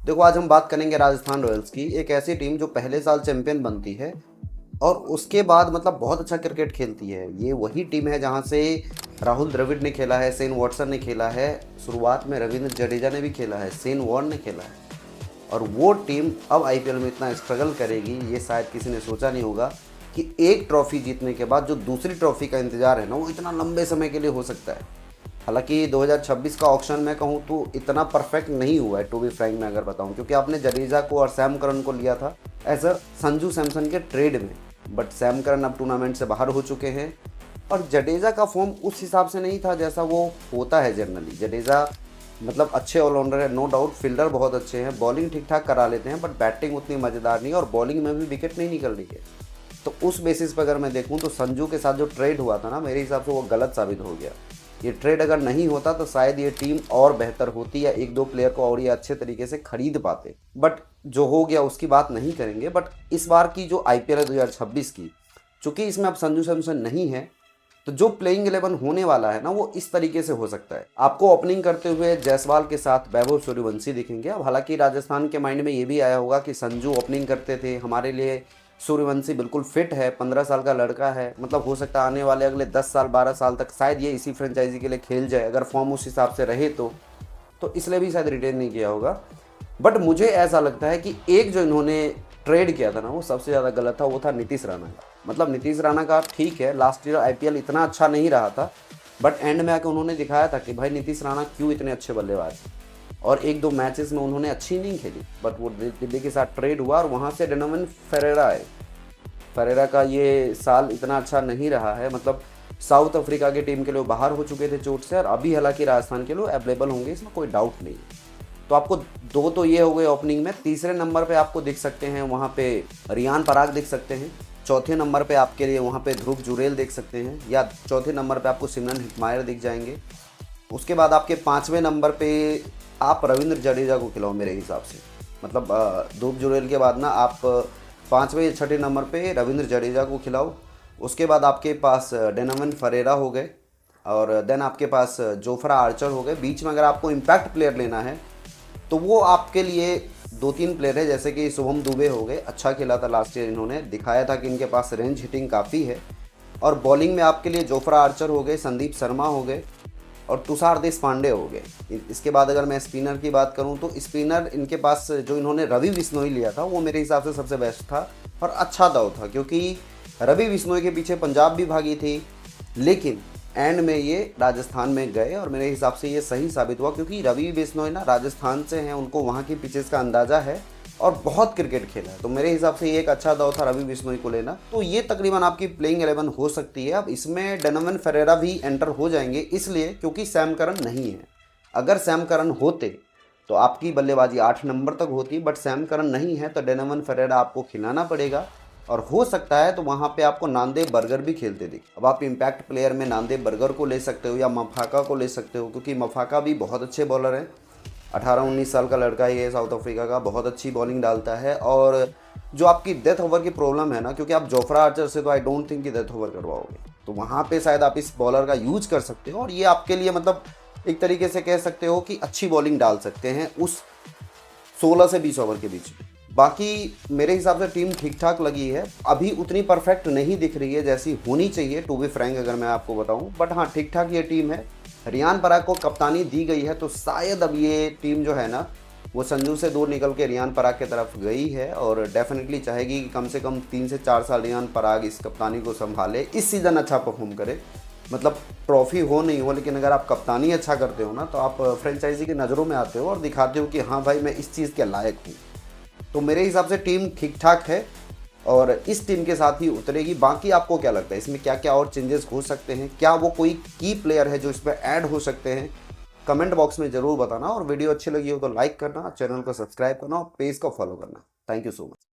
देखो आज हम बात करेंगे राजस्थान रॉयल्स की, एक ऐसी टीम जो पहले साल चैंपियन बनती है और उसके बाद मतलब बहुत अच्छा क्रिकेट खेलती है। ये वही टीम है जहाँ से राहुल द्रविड़ ने खेला है, शेन वॉटसन ने खेला है, शुरुआत में रविंद्र जडेजा ने भी खेला है, शेन वॉर्न ने खेला है। और वो टीम अब आईपीएल में इतना स्ट्रगल करेगी ये शायद किसी ने सोचा नहीं होगा कि एक ट्रॉफी जीतने के बाद जो दूसरी ट्रॉफी का इंतजार है ना, वो इतना लंबे समय के लिए हो सकता है। हालांकि 2026 का ऑक्शन में कहूँ तो इतना परफेक्ट नहीं हुआ है, टू बी फ्रैंक में अगर बताऊँ, क्योंकि आपने जडेजा को और सैम करन को लिया था एज अ संजू सैमसन के ट्रेड में, बट सैम करन अब टूर्नामेंट से बाहर हो चुके हैं और जडेजा का फॉर्म उस हिसाब से नहीं था जैसा वो होता है जनरली। जडेजा मतलब अच्छे ऑलराउंडर है, नो डाउट, फील्डर बहुत अच्छे हैं, बॉलिंग ठीक ठाक करा लेते हैं, बट बैटिंग उतनी मज़ेदार नहीं है और बॉलिंग में भी विकेट नहीं निकल रही है। तो उस बेसिस पर अगर मैं देखूँ तो संजू के साथ जो ट्रेड हुआ था ना, मेरे हिसाब से वो गलत साबित हो गया। ये ट्रेड अगर नहीं होता तो शायद ये टीम और बेहतर होती या एक दो प्लेयर को और ये अच्छे तरीके से खरीद पाते, बट जो हो गया उसकी बात नहीं करेंगे। बट इस बार की जो आईपीएल है 2026 की, चूंकि इसमें अब संजू सैमसन नहीं है, तो जो प्लेइंग 11 होने वाला है ना, वो इस तरीके से हो सकता है। आपको ओपनिंग करते हुए जायसवाल के साथ वैभव सूर्यवंशी दिखेंगे। अब हालांकि राजस्थान के माइंड में ये भी आया होगा कि संजू ओपनिंग करते थे, हमारे लिए सूर्यवंशी बिल्कुल फिट है, 15 साल का लड़का है, मतलब हो सकता है आने वाले अगले 10 साल 12 साल तक शायद ये इसी फ्रेंचाइजी के लिए खेल जाए अगर फॉर्म उस हिसाब से रहे तो इसलिए भी शायद रिटेन नहीं किया होगा। बट मुझे ऐसा लगता है कि एक जो इन्होंने ट्रेड किया था ना, वो सबसे ज़्यादा गलत था, वो था नीतीश राणा का। मतलब नीतीश राणा का ठीक है, लास्ट ईयर आईपीएल इतना अच्छा नहीं रहा था, बट एंड में आके उन्होंने दिखाया था कि भाई नीतीश राणा क्यों इतने अच्छे बल्लेबाज, और एक दो मैचेस में उन्होंने अच्छी इनिंग खेली, बट वो दिल्ली के साथ ट्रेड हुआ और वहाँ से डेनोवन फेरेरा आए। फेरेरा का ये साल इतना अच्छा नहीं रहा है, मतलब साउथ अफ्रीका की टीम के लिए बाहर हो चुके थे चोट से, और अभी हालांकि राजस्थान के लिए अवेलेबल होंगे, इसमें कोई डाउट नहीं है। तो आपको दो तो ये हो गए ओपनिंग में। तीसरे नंबर पे आपको दिख सकते हैं वहाँ पे रियान पराग दिख सकते हैं। चौथे नंबर पे आपके लिए वहाँ पे ध्रुव जुरेल देख सकते हैं, या चौथे नंबर पे आपको सिमरन हिटमायर दिख जाएंगे। उसके बाद आपके पाँचवें नंबर पे आप रविंद्र जडेजा को खिलाओ मेरे हिसाब से। मतलब ध्रुव जुरेल के बाद ना आप पाँचवें या छठे नंबर पे रविंद्र जडेजा को खिलाओ। उसके बाद आपके पास डेनोवन फरेरा हो गए, और देन आपके पास जोफ्रा आर्चर हो गए। बीच में अगर आपको इम्पैक्ट प्लेयर लेना है तो वो आपके लिए दो तीन प्लेयर है, जैसे कि शुभम दुबे हो गए, अच्छा खेला था लास्ट ईयर, इन्होंने दिखाया था कि इनके पास रेंज हिटिंग काफ़ी है। और बॉलिंग में आपके लिए जोफ्रा आर्चर हो गए, संदीप शर्मा हो गए और तुषार देशपांडे हो गए। इसके बाद अगर मैं स्पिनर की बात करूं तो स्पिनर इनके पास जो इन्होंने रवि बिश्नोई लिया था वो मेरे हिसाब से सबसे बेस्ट था और अच्छा दाव था, क्योंकि रवि बिश्नोई के पीछे पंजाब भी भागी थी, लेकिन एंड में ये राजस्थान में गए और मेरे हिसाब से ये सही साबित हुआ, क्योंकि रवि बिश्नोई ना राजस्थान से हैं, उनको वहाँ की पिचेस का अंदाज़ा है और बहुत क्रिकेट खेला है। तो मेरे हिसाब से ये एक अच्छा दाव था रवि बिश्नोई को लेना। तो ये तकरीबन आपकी प्लेइंग 11 हो सकती है। अब इसमें डेनोवन फेरेरा भी एंटर हो जाएंगे, इसलिए क्योंकि सैम करन नहीं है। अगर सैम करन होते तो आपकी बल्लेबाजी 8 नंबर तक होती, बट सैम करन नहीं है तो डेनोवन फेरेरा आपको खिलाना पड़ेगा, और हो सकता है तो वहाँ पे आपको नांदेब बर्गर भी खेलते दिखे। अब आप इम्पैक्ट प्लेयर में नांदेब बर्गर को ले सकते हो या मफाका को ले सकते हो, क्योंकि मफाका भी बहुत अच्छे बॉलर हैं, 18-19 साल का लड़का ही है, साउथ अफ्रीका का, बहुत अच्छी बॉलिंग डालता है। और जो आपकी डेथ ओवर की प्रॉब्लम है ना, क्योंकि आप जोफ्रा आर्चर से तो आई डोंट थिंक कि डेथ ओवर करवाओगे, तो वहाँ पे शायद आप इस बॉलर का यूज कर सकते हो और ये आपके लिए मतलब एक तरीके से कह सकते हो कि अच्छी बॉलिंग डाल सकते हैं उस 16 से 20 ओवर के बीच में। बाकी मेरे हिसाब से टीम ठीक ठाक लगी है, अभी उतनी परफेक्ट नहीं दिख रही है जैसी होनी चाहिए, टू बी फ्रैंक अगर मैं आपको बताऊं, बट हाँ ठीक ठाक ये टीम है। रियान पराग को कप्तानी दी गई है, तो शायद अब ये टीम जो है ना, वो संजू से दूर निकल के रियान पराग की तरफ गई है और डेफिनेटली चाहेगी कि कम से कम 3 से 4 साल रियान पराग इस कप्तानी को संभाले, इस सीज़न अच्छा परफॉर्म करे। मतलब ट्रॉफी हो नहीं हो, लेकिन अगर आप कप्तानी अच्छा करते हो ना, तो आप फ्रेंचाइजी की नज़रों में आते हो और दिखाते हो कि हाँ भाई मैं इस चीज़ के लायक हूँ। तो मेरे हिसाब से टीम ठीक ठाक है और इस टीम के साथ ही उतरेगी। बाकी आपको क्या लगता है इसमें क्या क्या और चेंजेस हो सकते हैं, क्या वो कोई की प्लेयर है जो इसमें ऐड हो सकते हैं, कमेंट बॉक्स में ज़रूर बताना। और वीडियो अच्छी लगी हो तो लाइक करना, चैनल को सब्सक्राइब करना और पेज को फॉलो करना। Thank you so much.